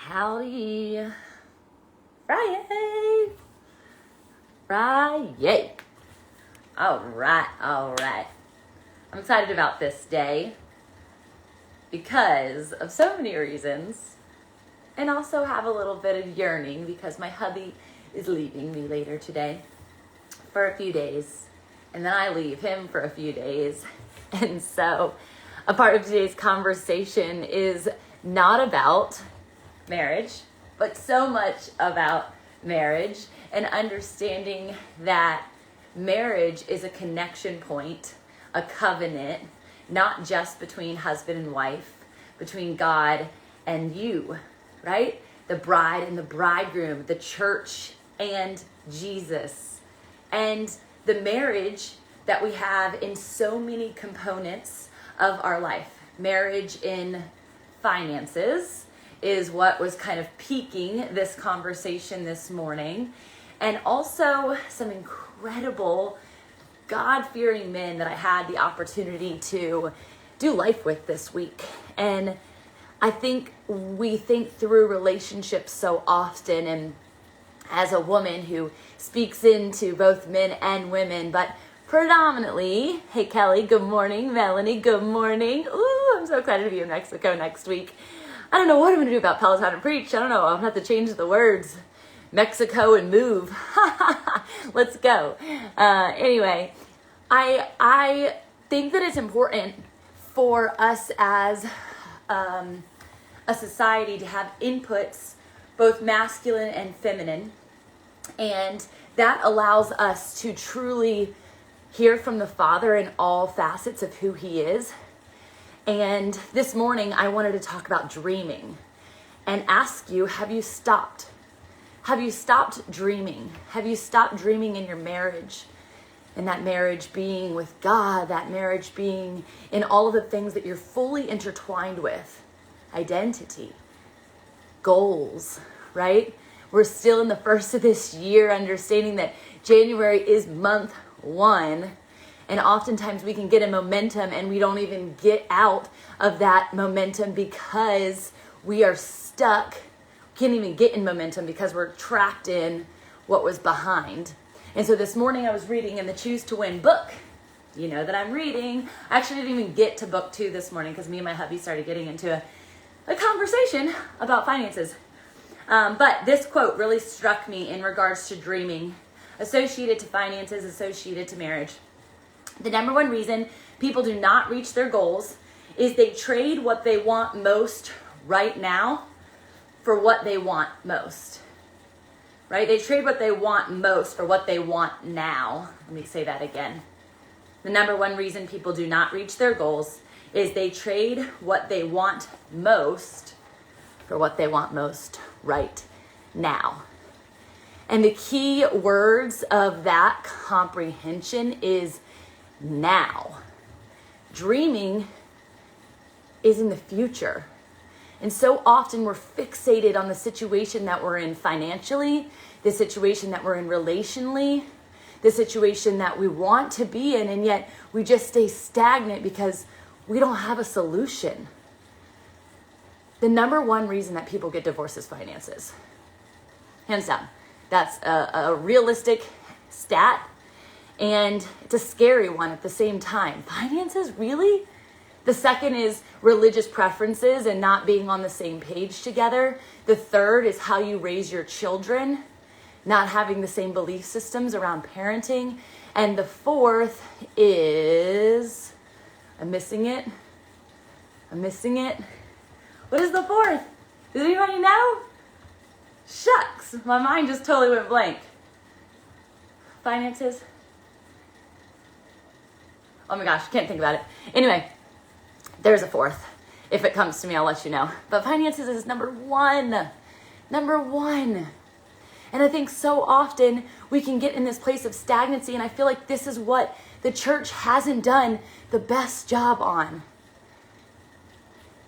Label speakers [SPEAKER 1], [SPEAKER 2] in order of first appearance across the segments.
[SPEAKER 1] Howdy. Friday. All right. I'm excited about this day because of so many reasons, and also have a little bit of yearning because my hubby is leaving me later today for a few days, and then I leave him for a few days. And so a part of today's conversation is not about marriage, but so much about marriage and understanding that marriage is a connection point, a covenant, not just between husband and wife, between God and you, right? The bride and the bridegroom, the church and Jesus. And the marriage that we have in so many components of our life. Marriage in finances is what was kind of piquing this conversation this morning. And also some incredible God-fearing men that I had the opportunity to do life with this week. And I think we think through relationships so often, and as a woman who speaks into both men and women, but predominantly, hey Kelly, good morning. Melanie, good morning. Ooh, I'm so excited to be in Mexico next week. I don't know what I'm going to do about Peloton and preach. I don't know. I'm going to have to change the words. Mexico and move. Let's go. Anyway, I think that it's important for us as a society to have inputs, both masculine and feminine. And that allows us to truly hear from the Father in all facets of who He is. And this morning, I wanted to talk about dreaming and ask you, have you stopped? Have you stopped dreaming? Have you stopped dreaming in your marriage? And that marriage being with God, that marriage being in all of the things that you're fully intertwined with. Identity, goals, right? We're still in the first of this year, understanding that January is month one. And oftentimes we can get a momentum and we don't even get out of that momentum because we are stuck. We can't even get in momentum because we're trapped in what was behind. And so this morning I was reading in the Choose to Win book. You know that I'm reading. I actually didn't even get to book 2 this morning because me and my hubby started getting into a conversation about finances. But this quote really struck me in regards to dreaming, associated to finances, associated to marriage. The number one reason people do not reach their goals is they trade what they want most right now for what they want most, right? They trade what they want most for what they want now. Let me say that again. The number one reason people do not reach their goals is they trade what they want most for what they want most right now. And the key words of that comprehension is now. Dreaming is in the future. And so often we're fixated on the situation that we're in financially, the situation that we're in relationally, the situation that we want to be in, and yet we just stay stagnant because we don't have a solution. The number one reason that people get divorced is finances. Hands down. That's a realistic stat. And it's a scary one at the same time. Finances, really? The second is religious preferences and not being on the same page together. The third is how you raise your children, not having the same belief systems around parenting. And the fourth is, I'm missing it. What is the fourth? Does anybody know? Shucks, my mind just totally went blank. Finances. Oh my gosh, can't think about it. Anyway, there's a fourth. If it comes to me, I'll let you know. But finances is number one. And I think so often we can get in this place of stagnancy, and I feel like this is what the church hasn't done the best job on.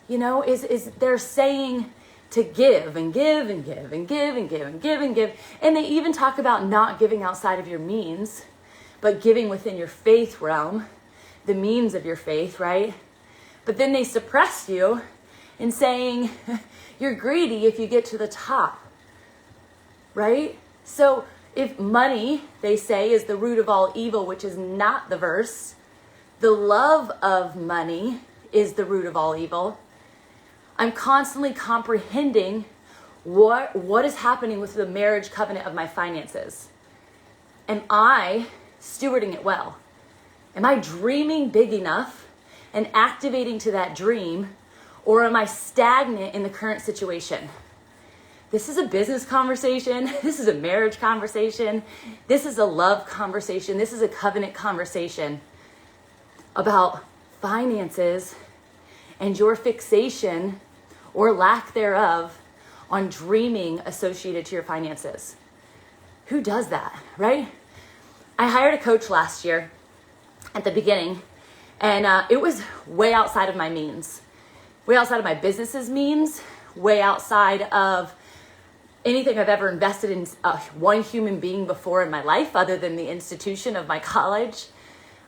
[SPEAKER 1] You know, is they're saying to give and give and give and give and give and give and give. And they even talk about not giving outside of your means, but giving within your faith realm, the means of your faith, right? But then they suppress you in saying You're greedy if you get to the top, right? So if money, they say, is the root of all evil, which is not the verse, the love of money is the root of all evil. I'm constantly comprehending what is happening with the marriage covenant of my finances. Am I stewarding it well? Am I dreaming big enough and activating to that dream, or am I stagnant in the current situation? This is a business conversation. This is a marriage conversation. This is a love conversation. This is a covenant conversation about finances and your fixation or lack thereof on dreaming associated to your finances. Who does that, right? I hired a coach last year at the beginning, and it was way outside of my means, way outside of my business's means, way outside of anything I've ever invested in one human being before in my life other than the institution of my college.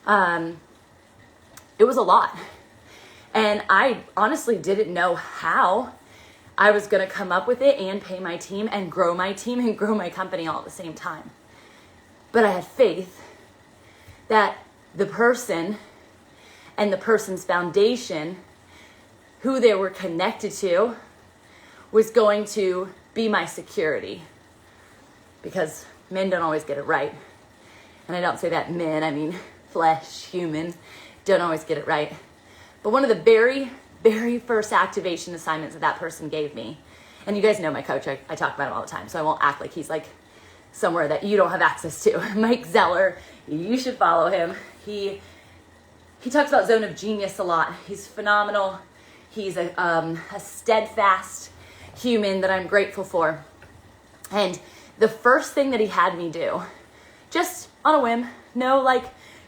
[SPEAKER 1] It was a lot. And I honestly didn't know how I was going to come up with it and pay my team and grow my company all at the same time. But I had faith that the person and the person's foundation, who they were connected to, was going to be my security, because men don't always get it right. And I don't say that men, I mean flesh, human, don't always get it right. But one of the very, very first activation assignments that person gave me, and you guys know my coach, I talk about him all the time, so I won't act like he's like somewhere that you don't have access to. Mike Zeller, you should follow him. He talks about zone of genius a lot. He's phenomenal. He's a steadfast human that I'm grateful for. And the first thing that he had me do, just on a whim, no like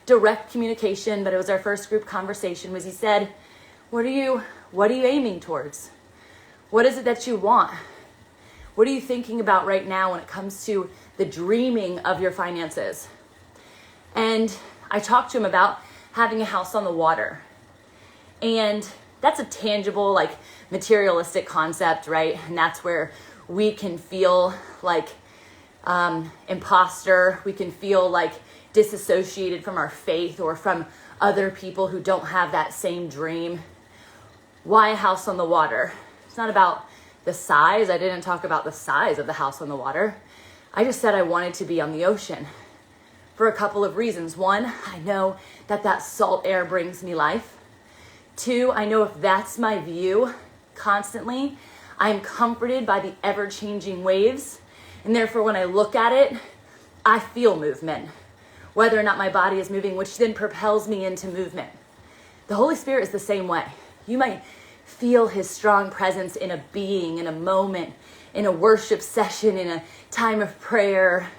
[SPEAKER 1] direct communication, but it was our first group conversation, was he said, what are you aiming towards? What is it that you want? What are you thinking about right now when it comes to the dreaming of your finances? And I talked to him about having a house on the water. And that's a tangible, like materialistic concept, right? And that's where we can feel like imposter. We can feel like disassociated from our faith or from other people who don't have that same dream. Why a house on the water? It's not about the size. I didn't talk about the size of the house on the water. I just said I wanted to be on the ocean for a couple of reasons. One, I know that salt air brings me life. Two, I know if that's my view constantly, I'm comforted by the ever-changing waves. And therefore, when I look at it, I feel movement, whether or not my body is moving, which then propels me into movement. The Holy Spirit is the same way. You might feel his strong presence in a being, in a moment, in a worship session, in a time of prayer,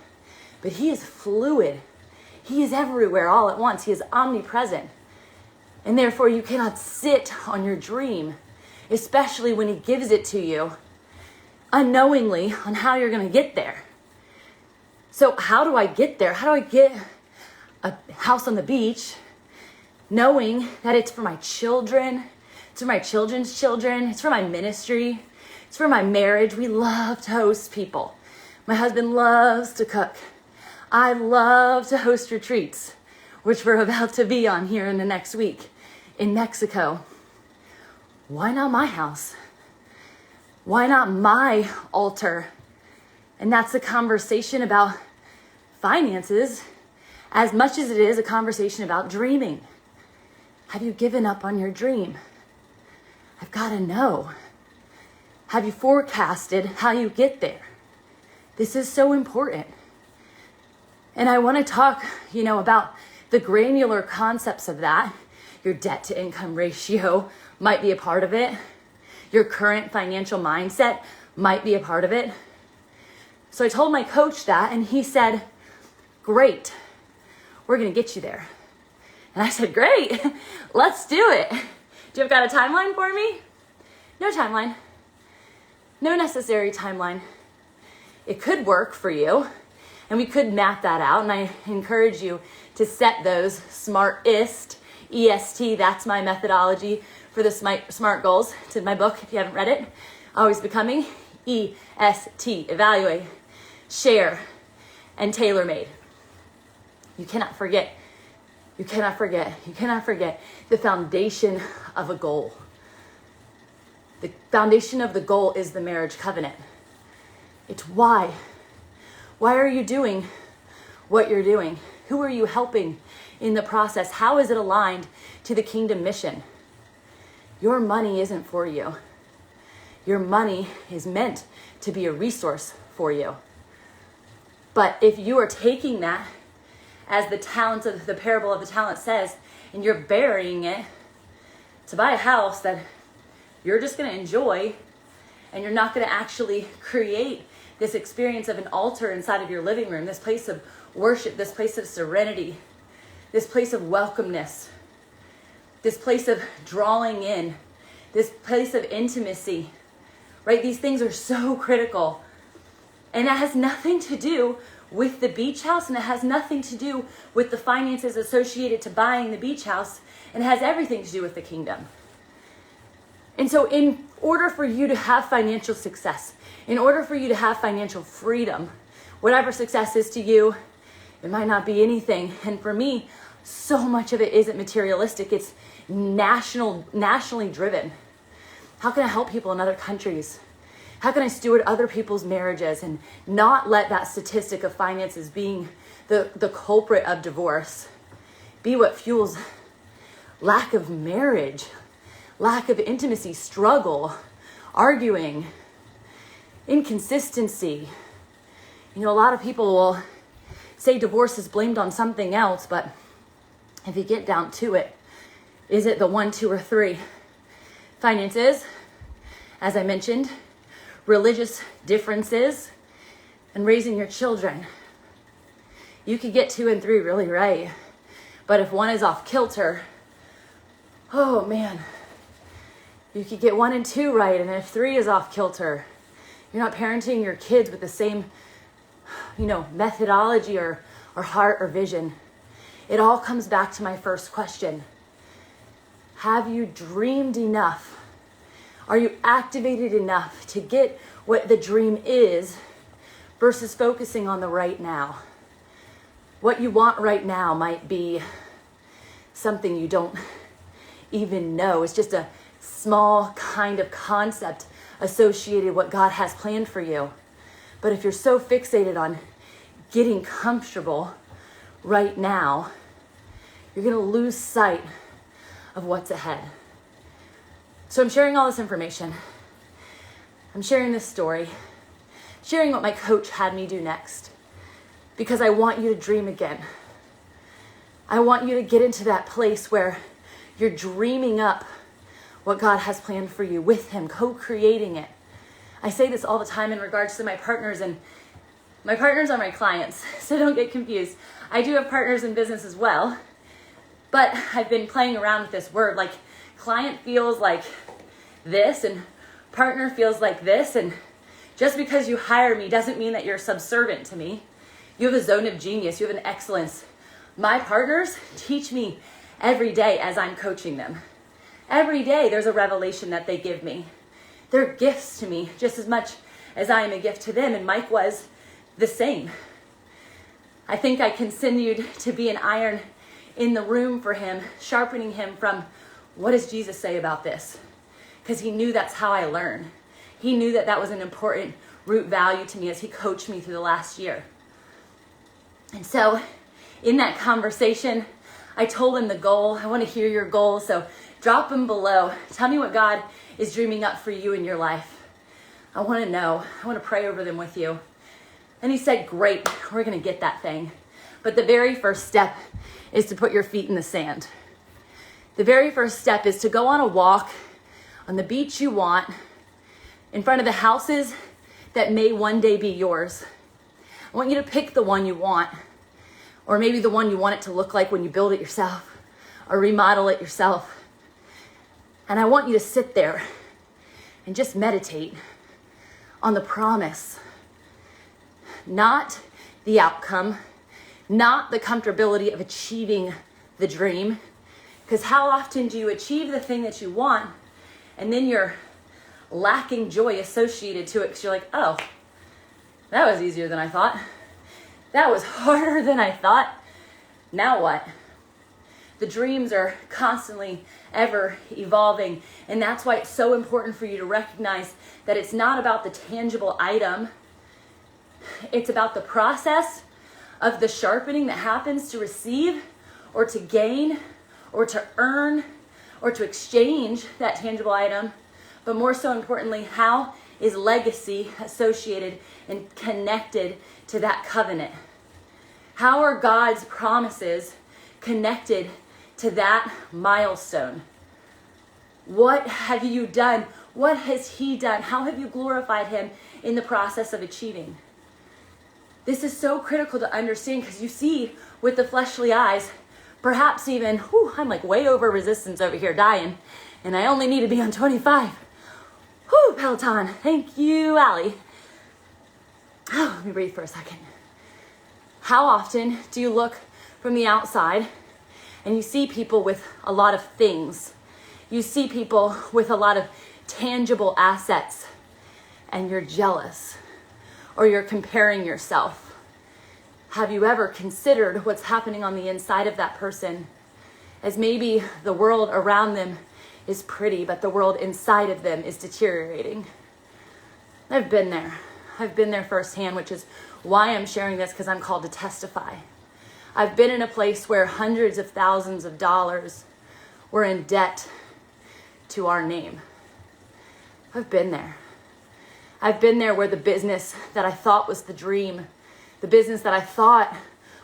[SPEAKER 1] but he is fluid. He is everywhere all at once. He is omnipresent. And therefore, you cannot sit on your dream, especially when he gives it to you unknowingly on how you're going to get there. So how do I get there? How do I get a house on the beach knowing that it's for my children, it's for my children's children, it's for my ministry, it's for my marriage? We love to host people. My husband loves to cook. I love to host retreats, which we're about to be on here in the next week in Mexico. Why not my house? Why not my altar? And that's a conversation about finances as much as it is a conversation about dreaming. Have you given up on your dream? I've got to know. Have you forecasted how you get there? This is so important. And I want to talk, about the granular concepts of that. Your debt to income ratio might be a part of it. Your current financial mindset might be a part of it. So I told my coach that, and he said, great, we're going to get you there. And I said, great, let's do it. Do you have got a timeline for me? No timeline. No necessary timeline. It could work for you, and we could map that out, and I encourage you to set those SMARTIST, EST, that's my methodology for the SMART goals. It's in my book if you haven't read it. Always becoming. EST, evaluate, share, and tailor-made. You cannot forget the foundation of a goal. The foundation of the goal is the marriage covenant. It's why. Why are you doing what you're doing? Who are you helping in the process? How is it aligned to the kingdom mission? Your money isn't for you. Your money is meant to be a resource for you. But if you are taking that, as the talents of the parable of the talent says, and you're burying it to buy a house that you're just going to enjoy, and you're not going to actually create this experience of an altar inside of your living room, this place of worship, this place of serenity, this place of welcomeness, this place of drawing in, this place of intimacy, right? These things are so critical. And that has nothing to do with the beach house, and it has nothing to do with the finances associated to buying the beach house, and it has everything to do with the kingdom. And so in order for you to have financial success, in order for you to have financial freedom, whatever success is to you, it might not be anything. And for me, so much of it isn't materialistic. It's nationally driven. How can I help people in other countries? How can I steward other people's marriages and not let that statistic of finances being the culprit of divorce be what fuels lack of marriage, lack of intimacy, struggle, arguing, inconsistency? You know, a lot of people will say divorce is blamed on something else, but if you get down to it, is it the 1, 2, or 3? Finances, as I mentioned, religious differences, and raising your children. You could get 2 and 3 really right, but if 1 is off kilter, oh man, you could get 1 and 2 right, and if 3 is off kilter, you're not parenting your kids with the same, methodology or heart or vision. It all comes back to my first question. Have you dreamed enough? Are you activated enough to get what the dream is versus focusing on the right now? What you want right now might be something you don't even know. It's just a small kind of concept associated with what God has planned for you. But if you're so fixated on getting comfortable right now, you're going to lose sight of what's ahead. So I'm sharing all this information. I'm sharing this story, sharing what my coach had me do next, because I want you to dream again. I want you to get into that place where you're dreaming up what God has planned for you with Him, co-creating it. I say this all the time in regards to my partners, and my partners are my clients, so don't get confused. I do have partners in business as well, but I've been playing around with this word. Like, client feels like this, and partner feels like this, and just because you hire me doesn't mean that you're subservient to me. You have a zone of genius. You have an excellence. My partners teach me every day as I'm coaching them. Every day there's a revelation that they give me. They're gifts to me just as much as I am a gift to them, and Mike was the same. I think I continued to be an iron in the room for him, sharpening him from, what does Jesus say about this? Because he knew that's how I learn. He knew that that was an important root value to me as he coached me through the last year. And so in that conversation, I told him the goal. I want to hear your goal, so drop them below. Tell me what God is dreaming up for you in your life. I want to know. I want to pray over them with you. And he said, great, we're going to get that thing. But the very first step is to put your feet in the sand. The very first step is to go on a walk on the beach you want, in front of the houses that may one day be yours. I want you to pick the one you want, or maybe the one you want it to look like when you build it yourself or remodel it yourself. And I want you to sit there and just meditate on the promise, not the outcome, not the comfortability of achieving the dream. Because how often do you achieve the thing that you want, and then you're lacking joy associated to it because you're like, oh, that was easier than I thought. That was harder than I thought. Now what? The dreams are constantly ever evolving. And that's why it's so important for you to recognize that it's not about the tangible item. It's about the process of the sharpening that happens to receive or to gain or to earn or to exchange that tangible item. But more so importantly, how is legacy associated and connected to that covenant? How are God's promises connected to that milestone? What have you done? What has he done? How have you glorified him in the process of achieving? This is so critical to understand because you see with the fleshly eyes, perhaps even, I'm like way over resistance over here dying, and I only need to be on 25. Peloton. Thank you, Allie. Let me breathe for a second. How often do you look from the outside and you see people with a lot of things? You see people with a lot of tangible assets and you're jealous or you're comparing yourself. Have you ever considered what's happening on the inside of that person? As maybe the world around them is pretty, but the world inside of them is deteriorating. I've been there. I've been there firsthand, which is why I'm sharing this, because I'm called to testify. I've been in a place where hundreds of thousands of dollars were in debt to our name. I've been there. I've been there where the business that I thought was the dream, the business that I thought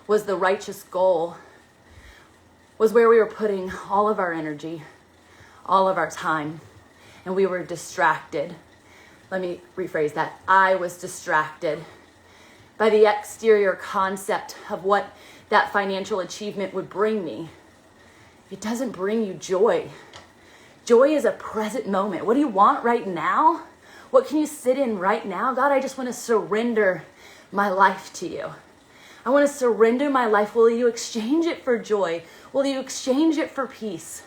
[SPEAKER 1] was the righteous goal, was where we were putting all of our energy, all of our time, and we were distracted. Let me rephrase that. I was distracted by the exterior concept of what that financial achievement would bring me. It doesn't bring you joy. Joy is a present moment. What do you want right now? What can you sit in right now? God, I just want to surrender my life to you. I want to surrender my life. Will you exchange it for joy? Will you exchange it for peace?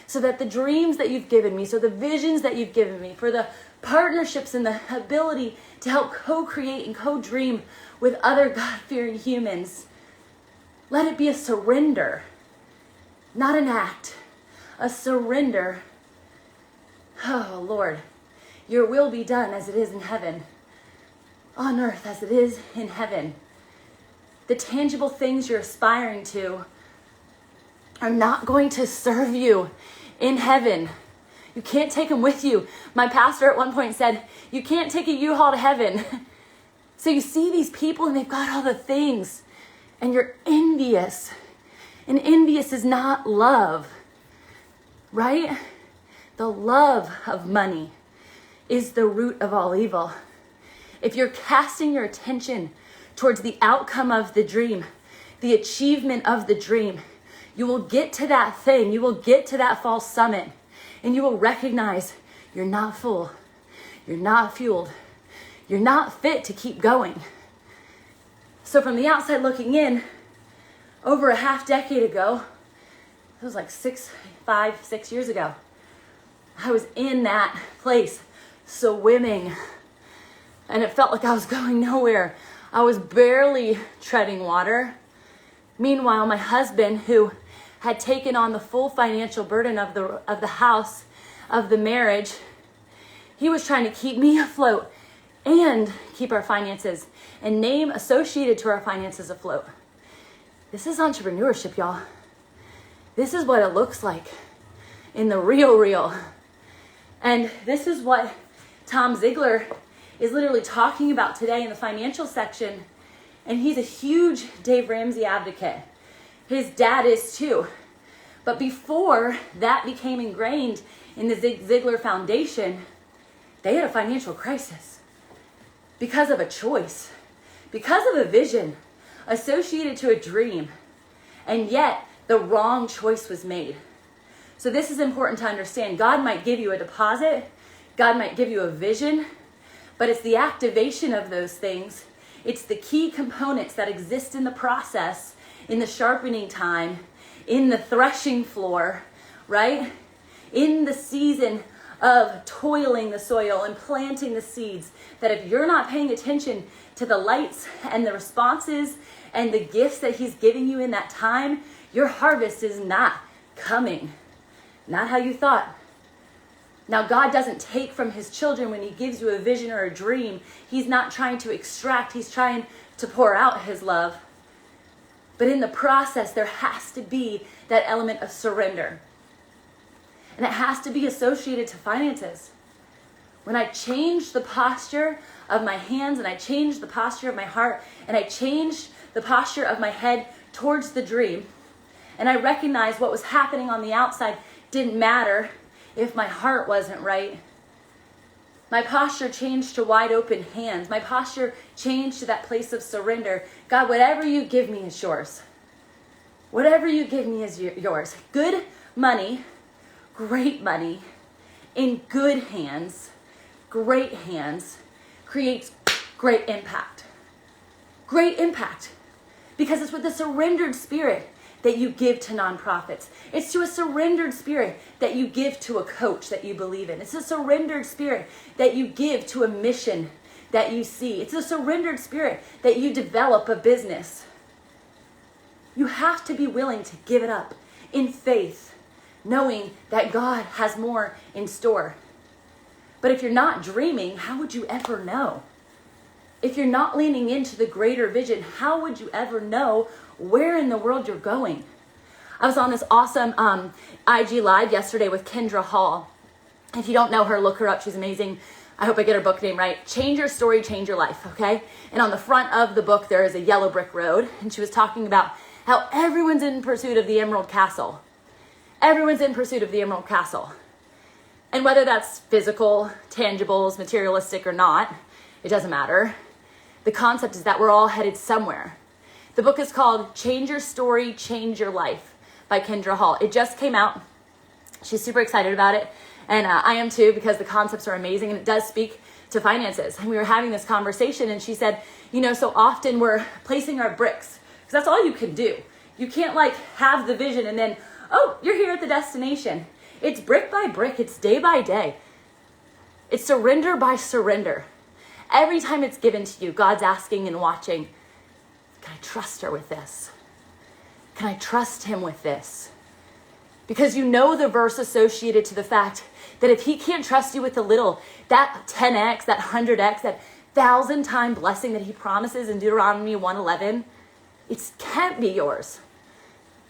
[SPEAKER 1] So that the dreams that you've given me, so the visions that you've given me, for the partnerships and the ability to help co-create and co-dream with other God-fearing humans, let it be a surrender, not an act, a surrender. Oh, Lord, your will be done as it is in heaven, on earth as it is in heaven. The tangible things you're aspiring to are not going to serve you in heaven. You can't take them with you. My pastor at one point said, you can't take a U-Haul to heaven. So you see these people and they've got all the things and you're envious. And envious is not love, right? The love of money is the root of all evil. If you're casting your attention towards the outcome of the dream, the achievement of the dream, you will get to that thing. You will get to that false summit and you will recognize you're not full. You're not fueled. You're not fit to keep going. So from the outside looking in, over a half decade ago, it was like 6 years ago, I was in that place swimming and it felt like I was going nowhere. I was barely treading water. Meanwhile, my husband, who had taken on the full financial burden of the house, of the marriage, he was trying to keep me afloat and keep our finances and name associated to our finances afloat. This is entrepreneurship, y'all. This is what it looks like in the real. And this is what Tom Ziegler is literally talking about today in the financial section. And he's a huge Dave Ramsey advocate. His dad is too. But before that became ingrained in the Zig Ziglar Foundation, they had a financial crisis because of a choice, because of a vision associated to a dream, and yet the wrong choice was made. So this is important to understand. God might give you a deposit, God might give you a vision, but it's the activation of those things. It's the key components that exist in the process, in the sharpening time, in the threshing floor, right? In the season of toiling the soil and planting the seeds, that if you're not paying attention to the lights and the responses and the gifts that he's giving you in that time, your harvest is not coming. Not how you thought. Now, God doesn't take from his children when he gives you a vision or a dream. He's not trying to extract. He's trying to pour out his love. But in the process, there has to be that element of surrender. And it has to be associated to finances. When I change the posture of my hands and I change the posture of my heart and I change the posture of my head towards the dream, and I recognize what was happening on the outside didn't matter if my heart wasn't right. My posture changed to wide open hands. My posture changed to that place of surrender. God, whatever you give me is yours. Whatever you give me is yours. Good money, great money, in good hands, great hands, creates great impact. Great impact. Because it's with a surrendered spirit that you give to nonprofits. It's to a surrendered spirit that you give to a coach that you believe in. It's a surrendered spirit that you give to a mission that you see. It's a surrendered spirit that you develop a business. You have to be willing to give it up in faith, knowing that God has more in store. But if you're not dreaming, how would you ever know? If you're not leaning into the greater vision, how would you ever know where in the world you're going? I was on this awesome IG Live yesterday with Kendra Hall. If you don't know her, look her up. She's amazing. I hope I get her book name right. Change Your Story, Change Your Life, okay? And on the front of the book, there is a yellow brick road. And she was talking about how everyone's in pursuit of the Emerald Castle. Everyone's in pursuit of the Emerald Castle. And whether that's physical, tangibles, materialistic or not, it doesn't matter. The concept is that we're all headed somewhere. The book is called Change Your Story, Change Your Life by Kendra Hall. It just came out. She's super excited about it. And I am too, because the concepts are amazing and it does speak to finances. And we were having this conversation and she said, so often we're placing our bricks because that's all you can do. You can't have the vision and then, oh, you're here at the destination. It's brick by brick. It's day by day. It's surrender by surrender. Every time it's given to you, God's asking and watching, can I trust her with this? Can I trust him with this? Because you know the verse associated to the fact that if he can't trust you with the little, that 10x, that 100x, that 1,000-time blessing that he promises in Deuteronomy 1:11, it can't be yours.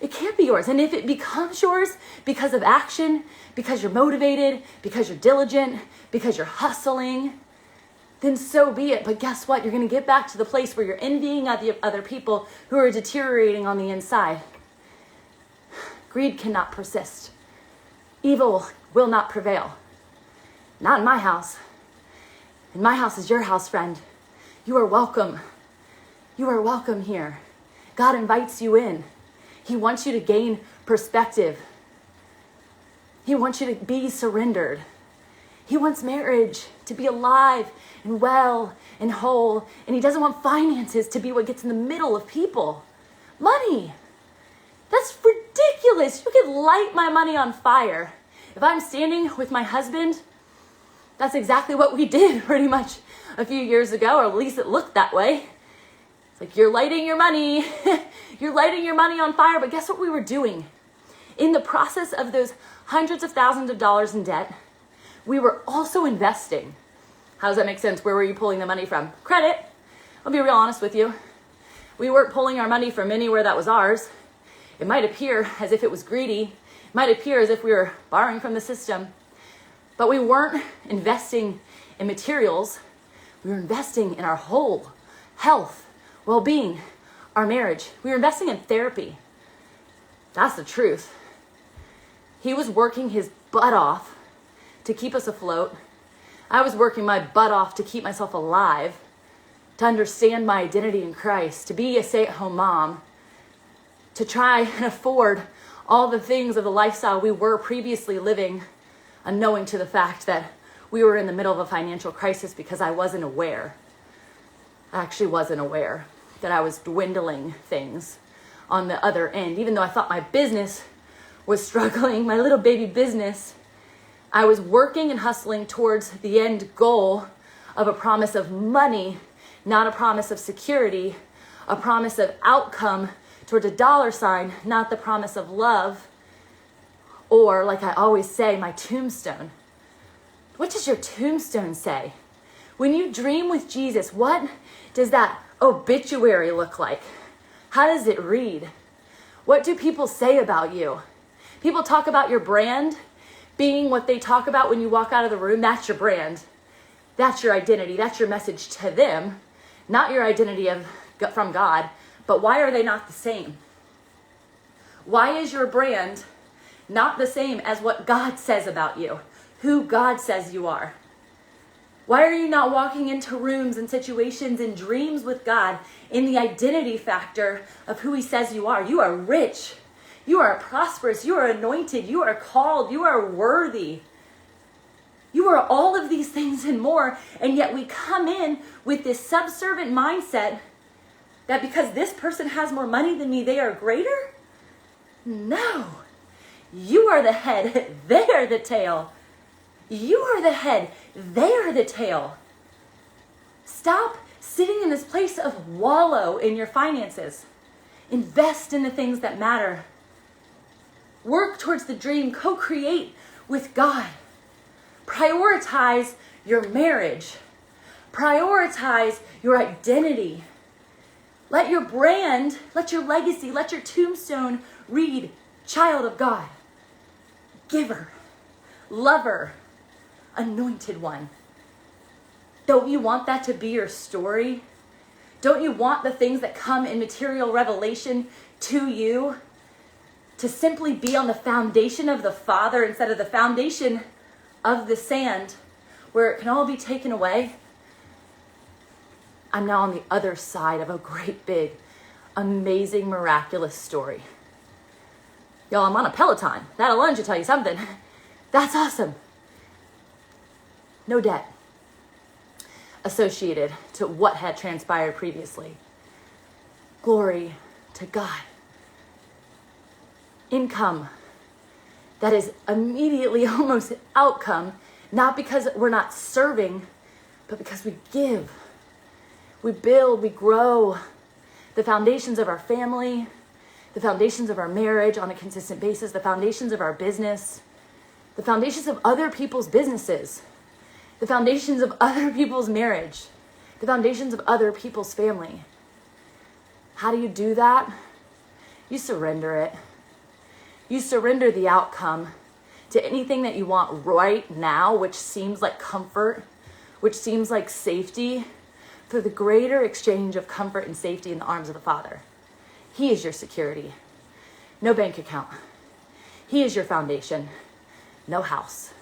[SPEAKER 1] It can't be yours. And if it becomes yours because of action, because you're motivated, because you're diligent, because you're hustling, then so be it. But guess what? You're going to get back to the place where you're envying other people who are deteriorating on the inside. Greed cannot persist. Evil will not prevail. Not in my house. And my house is your house, friend. You are welcome. You are welcome here. God invites you in. He wants you to gain perspective. He wants you to be surrendered. He wants marriage to be alive and well and whole. And he doesn't want finances to be what gets in the middle of people. Money. That's ridiculous. You could light my money on fire. If I'm standing with my husband, that's exactly what we did pretty much a few years ago, or at least it looked that way. It's like, you're lighting your money. You're lighting your money on fire. But guess what we were doing? In the process of those hundreds of thousands of dollars in debt, we were also investing. How does that make sense? Where were you pulling the money from? Credit. I'll be real honest with you. We weren't pulling our money from anywhere that was ours. It might appear as if it was greedy. It might appear as if we were borrowing from the system. But we weren't investing in materials. We were investing in our whole health, well-being, our marriage. We were investing in therapy. That's the truth. He was working his butt off to keep us afloat. I was working my butt off to keep myself alive, to understand my identity in Christ, to be a stay-at-home mom, to try and afford all the things of the lifestyle we were previously living, unknowing to the fact that we were in the middle of a financial crisis because I wasn't aware. I actually wasn't aware that I was dwindling things on the other end. Even though I thought my business was struggling, my little baby business, I was working and hustling towards the end goal of a promise of money, not a promise of security, a promise of outcome towards a dollar sign, not the promise of love. Or, like I always say, my tombstone. What does your tombstone say? When you dream with Jesus, what does that obituary look like? How does it read? What do people say about you? People talk about your brand being what they talk about when you walk out of the room. That's your brand. That's your identity. That's your message to them, not your identity from God. But why are they not the same? Why is your brand not the same as what God says about you, who God says you are? Why are you not walking into rooms and situations and dreams with God in the identity factor of who he says you are? You are rich. You are prosperous. You are anointed. You are called. You are worthy. You are all of these things and more. And yet we come in with this subservient mindset that because this person has more money than me, they are greater? No. You are the head. They are the tail. You are the head. They are the tail. Stop sitting in this place of wallow in your finances. Invest in the things that matter. Work towards the dream. Co-create with God. Prioritize your marriage. Prioritize your identity. Let your brand, let your legacy, let your tombstone read, child of God, giver, lover, anointed one. Don't you want that to be your story? Don't you want the things that come in material revelation to you to simply be on the foundation of the Father instead of the foundation of the sand where it can all be taken away? I'm now on the other side of a great big, amazing, miraculous story. Y'all, I'm on a Peloton. That alone should tell you something. That's awesome. No debt associated to what had transpired previously. Glory to God. Income that is immediately almost outcome, not because we're not serving, but because we give. We build, we grow the foundations of our family, the foundations of our marriage on a consistent basis, the foundations of our business, the foundations of other people's businesses, the foundations of other people's marriage, the foundations of other people's family. How do you do that? You surrender it. You surrender the outcome to anything that you want right now, which seems like comfort, which seems like safety, for the greater exchange of comfort and safety in the arms of the Father. He is your security. No bank account. He is your foundation. No house.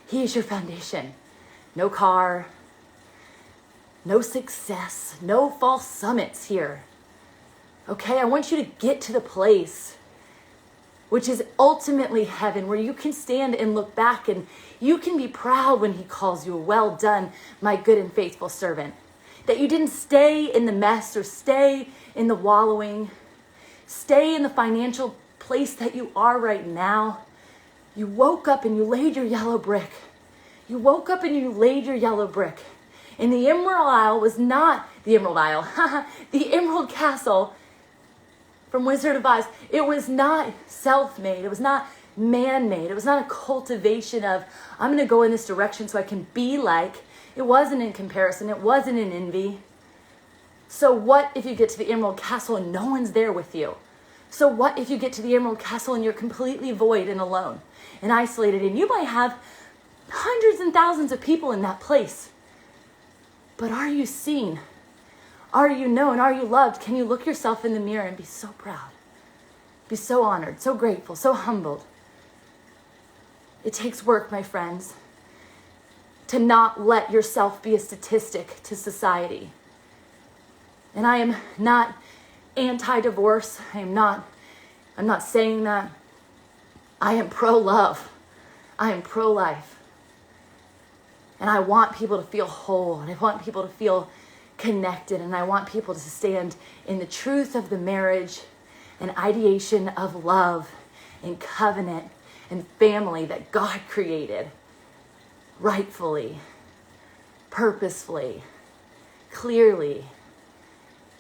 [SPEAKER 1] He is your foundation. No car. No success. No false summits here. Okay, I want you to get to the place which is ultimately heaven, where you can stand and look back and you can be proud when he calls you, well done, my good and faithful servant. That you didn't stay in the mess or stay in the wallowing, stay in the financial place that you are right now. You woke up and you laid your yellow brick. You woke up and you laid your yellow brick. And the Emerald Isle was not the Emerald Isle, the Emerald Castle from Wizard of Oz. It was not self-made. It was not man-made. It was not a cultivation of, I'm going to go in this direction so I can be like. It wasn't in comparison. It wasn't in envy. So what if you get to the Emerald Castle and no one's there with you? So what if you get to the Emerald Castle and you're completely void and alone and isolated, and you might have hundreds and thousands of people in that place? But are you seen? Are you known? Are you loved? Can you look yourself in the mirror and be so proud? Be so honored, so grateful, so humbled? It takes work, my friends, to not let yourself be a statistic to society. And I am not anti-divorce. I'm not saying that. I am pro-love. I am pro-life. And I want people to feel whole, and I want people to feel connected, and I want people to stand in the truth of the marriage and ideation of love and covenant and family that God created rightfully, purposefully, clearly.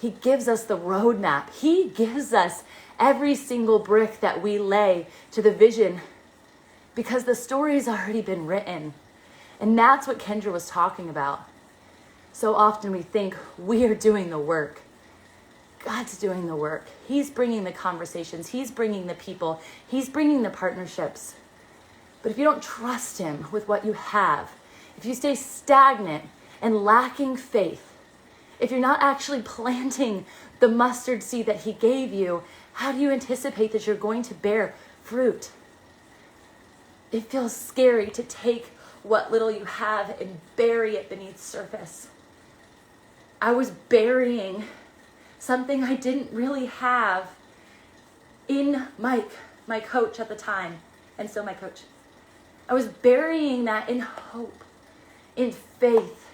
[SPEAKER 1] He gives us the roadmap. He gives us every single brick that we lay to the vision because the story's already been written. And that's what Kendra was talking about. So often we think we are doing the work. God's doing the work. He's bringing the conversations. He's bringing the people. He's bringing the partnerships. But if you don't trust him with what you have, if you stay stagnant and lacking faith, if you're not actually planting the mustard seed that he gave you, how do you anticipate that you're going to bear fruit? It feels scary to take what little you have and bury it beneath surface. I was burying something I didn't really have in Mike, my coach at the time, and still my coach. I was burying that in hope, in faith,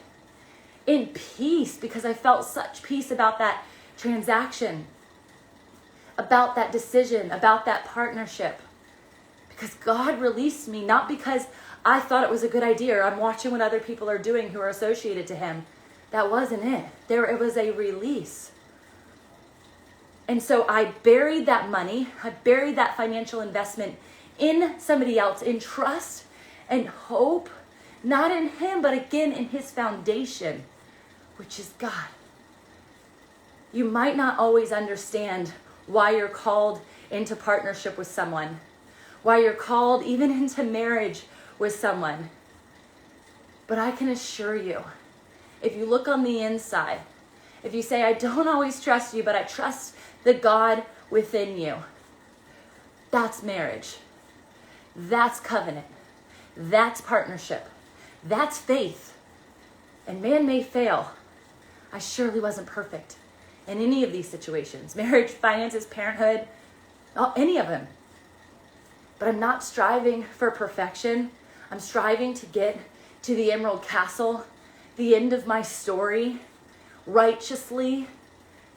[SPEAKER 1] in peace, because I felt such peace about that transaction, about that decision, about that partnership. Because God released me, not because I thought it was a good idea or I'm watching what other people are doing who are associated to him. That wasn't it. It was a release. And so I buried that money, I buried that financial investment in somebody else, in trust and hope, not in him, but again in his foundation, which is God. You might not always understand why you're called into partnership with someone, why you're called even into marriage with someone. But I can assure you, if you look on the inside, if you say, I don't always trust you, but I trust the God within you, that's marriage. That's covenant. That's partnership. That's faith. And man may fail. I surely wasn't perfect in any of these situations. Marriage, finances, parenthood, any of them. But I'm not striving for perfection. I'm striving to get to the Emerald Castle, the end of my story, righteously,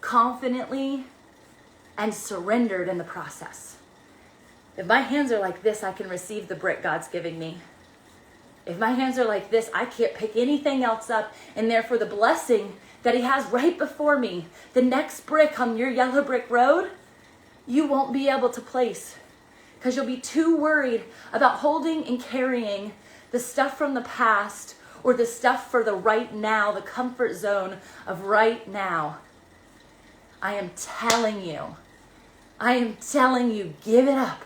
[SPEAKER 1] confidently, and surrendered in the process. If my hands are like this, I can receive the brick God's giving me. If my hands are like this, I can't pick anything else up, and therefore the blessing that he has right before me, the next brick on your yellow brick road, you won't be able to place because you'll be too worried about holding and carrying the stuff from the past or the stuff for the right now, the comfort zone of right now. I am telling you, give it up.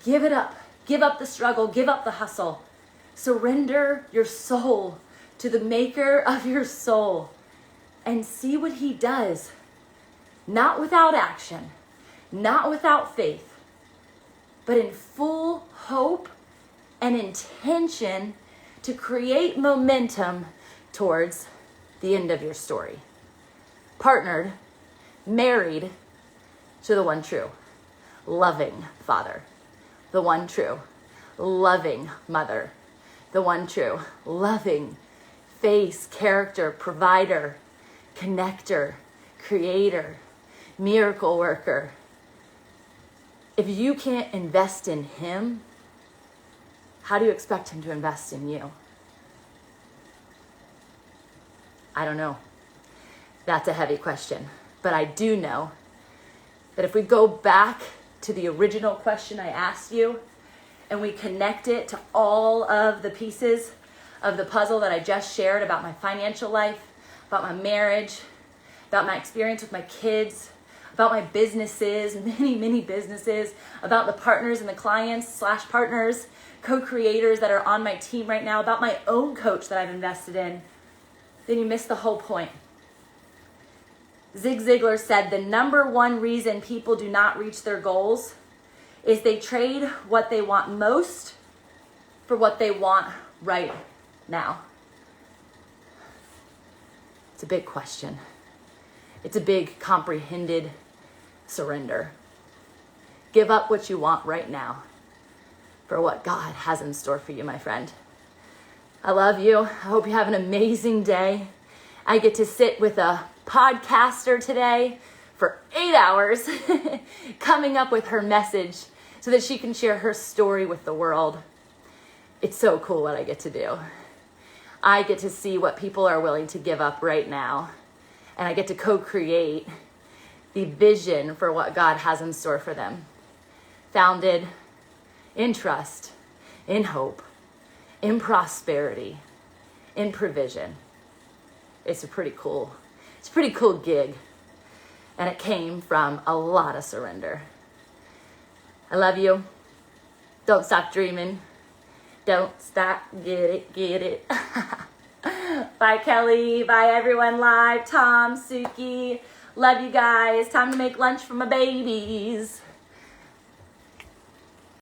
[SPEAKER 1] Give it up. Give up the struggle. Give up the hustle. Surrender your soul to the maker of your soul and see what he does. Not without action, not without faith, but in full hope and intention to create momentum towards the end of your story. Partnered, married to the one true, loving Father, the one true, loving Mother, the one true, loving face, character, provider, connector, creator, miracle worker. If you can't invest in him, how do you expect him to invest in you? I don't know. That's a heavy question. But I do know that if we go back to the original question I asked you and we connect it to all of the pieces of the puzzle that I just shared about my financial life, about my marriage, about my experience with my kids, about my businesses, many businesses, about the partners and the clients / partners, co-creators that are on my team right now, about my own coach that I've invested in, then you miss the whole point. Zig Ziglar said the number one reason people do not reach their goals is they trade what they want most for what they want right now. It's a big question. It's a big comprehended surrender. Give up what you want right now for what God has in store for you, my friend. I love you. I hope you have an amazing day. I get to sit with a podcaster today for 8 hours coming up with her message. so that she can share her story with the world. It's so cool what I get to do. I get to see what people are willing to give up right now. And I get to co-create the vision for what God has in store for them. Founded in trust, in hope, in prosperity, in provision. It's a pretty cool gig. And it came from a lot of surrender. I love you. Don't stop dreaming. Don't stop, get it. Bye, Kelly. Bye, everyone live. Tom, Suki. Love you guys. Time to make lunch for my babies.